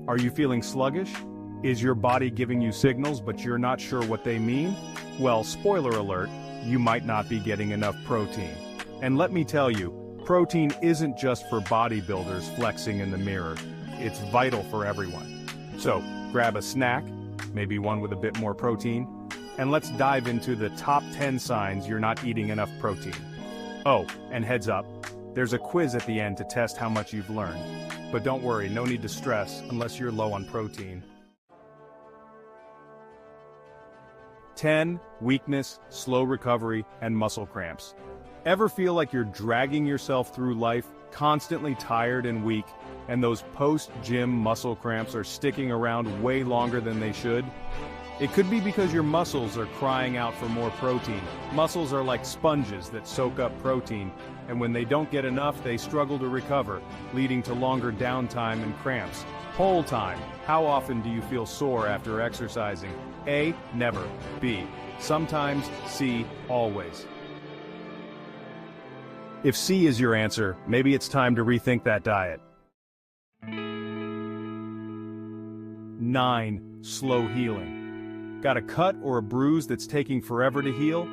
Are you feeling sluggish? Is your body giving you signals but you're not sure what they mean? Well, spoiler alert, you might not be getting enough protein. And let me tell you, protein isn't just for bodybuilders flexing in the mirror. It's vital for everyone. So, grab a snack, maybe one with a bit more protein, and let's dive into the top 10 signs you're not eating enough protein. Oh, and heads up, there's a quiz at the end to test how much you've learned. But don't worry, no need to stress unless you're low on protein. 10. Weakness, slow recovery, and muscle cramps. Ever feel like you're dragging yourself through life, constantly tired and weak, and those post-gym muscle cramps are sticking around way longer than they should? It could be because your muscles are crying out for more protein. Muscles are like sponges that soak up protein, and when they don't get enough, they struggle to recover, leading to longer downtime and cramps. Poll time. How often do you feel sore after exercising? A. Never. B. Sometimes. C. Always. If C is your answer, maybe it's time to rethink that diet. 9. Slow healing. Got a cut or a bruise that's taking forever to heal?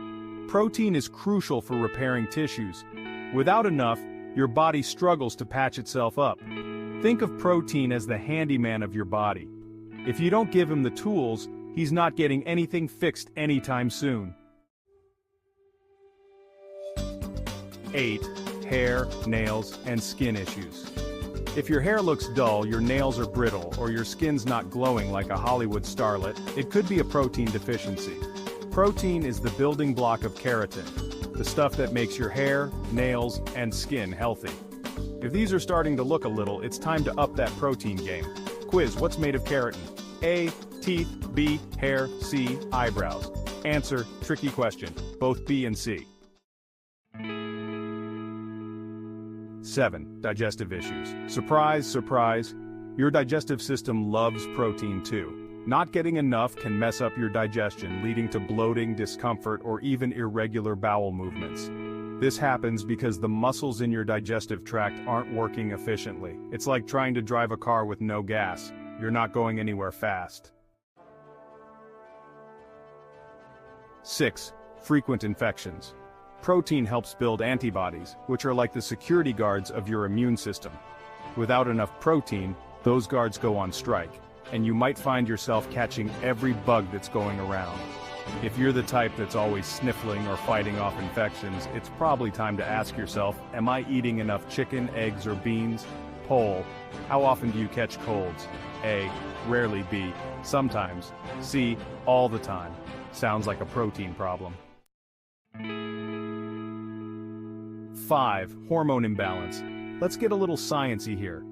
Protein is crucial for repairing tissues. Without enough, your body struggles to patch itself up. Think of protein as the handyman of your body. If you don't give him the tools, he's not getting anything fixed anytime soon. 8. Hair, nails, and skin issues. If your hair looks dull, your nails are brittle, or your skin's not glowing like a Hollywood starlet, it could be a protein deficiency. Protein is the building block of keratin, the stuff that makes your hair, nails, and skin healthy. If these are starting to look a little, it's time to up that protein game. Quiz: what's made of keratin? A. Teeth. B. Hair. C. Eyebrows. Answer: tricky question. Both B and C. 7. Digestive issues. Surprise, surprise. Your digestive system loves protein too. Not getting enough can mess up your digestion, leading to bloating, discomfort, or even irregular bowel movements. This happens because the muscles in your digestive tract aren't working efficiently. It's like trying to drive a car with no gas. You're not going anywhere fast. 6. Frequent infections. Protein helps build antibodies, which are like the security guards of your immune system. Without enough protein, those guards go on strike, and you might find yourself catching every bug that's going around. If you're the type that's always sniffling or fighting off infections, it's probably time to ask yourself, am I eating enough chicken, eggs, or beans? Poll: how often do you catch colds? A. Rarely. B. Sometimes. C. All the time. Sounds like a protein problem. 5. Hormone imbalance. Let's get a little sciencey here.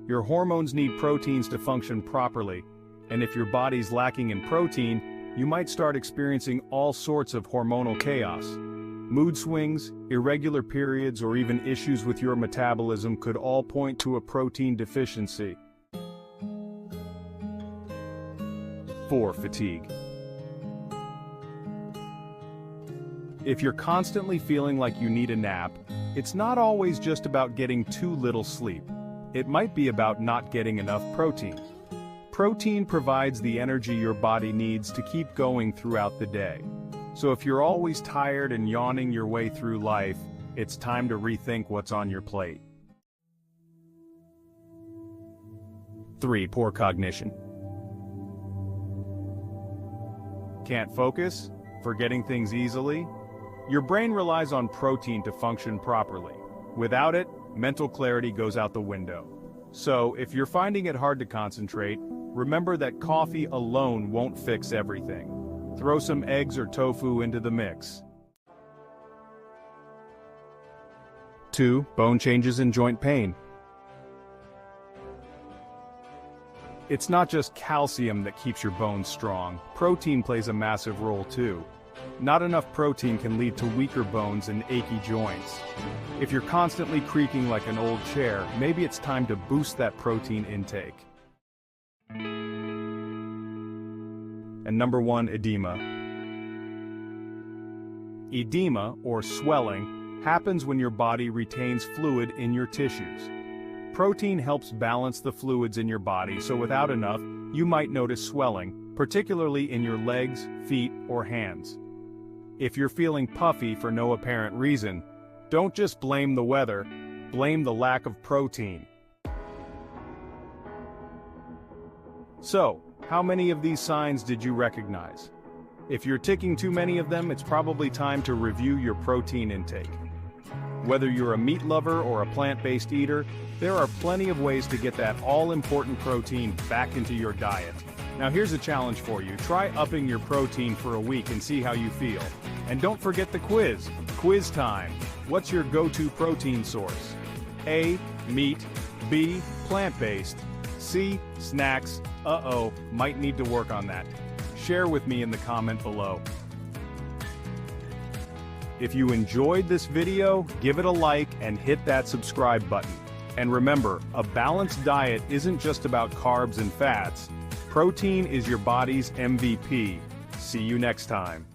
Your hormones need proteins to function properly, and if your body's lacking in protein, you might start experiencing all sorts of hormonal chaos. Mood swings, irregular periods, or even issues with your metabolism could all point to a protein deficiency. 4. Fatigue. If you're constantly feeling like you need a nap, it's not always just about getting too little sleep. It might be about not getting enough protein. Protein provides the energy your body needs to keep going throughout the day. So if you're always tired and yawning your way through life, it's time to rethink what's on your plate. 3. Poor cognition. Can't focus? Forgetting things easily? Your brain relies on protein to function properly. Without it, mental clarity goes out the window. So, if you're finding it hard to concentrate, remember that coffee alone won't fix everything. Throw some eggs or tofu into the mix. 2. Bone changes and joint pain. It's not just calcium that keeps your bones strong. Protein plays a massive role too. Not enough protein can lead to weaker bones and achy joints. If you're constantly creaking like an old chair, maybe it's time to boost that protein intake. And number 1, edema. Edema, or swelling, happens when your body retains fluid in your tissues. Protein helps balance the fluids in your body, so without enough, you might notice swelling, particularly in your legs, feet, or hands. If you're feeling puffy for no apparent reason, don't just blame the weather, blame the lack of protein. So, how many of these signs did you recognize? If you're ticking too many of them, it's probably time to review your protein intake. Whether you're a meat lover or a plant-based eater, there are plenty of ways to get that all-important protein back into your diet. Now here's a challenge for you. Try upping your protein for a week and see how you feel. And don't forget the quiz. Quiz time. What's your go-to protein source? A. Meat. B. Plant-based. C. Snacks. Might need to work on that. Share with me in the comment below. If you enjoyed this video, give it a like and hit that subscribe button. And remember, a balanced diet isn't just about carbs and fats. Protein is your body's MVP. See you next time.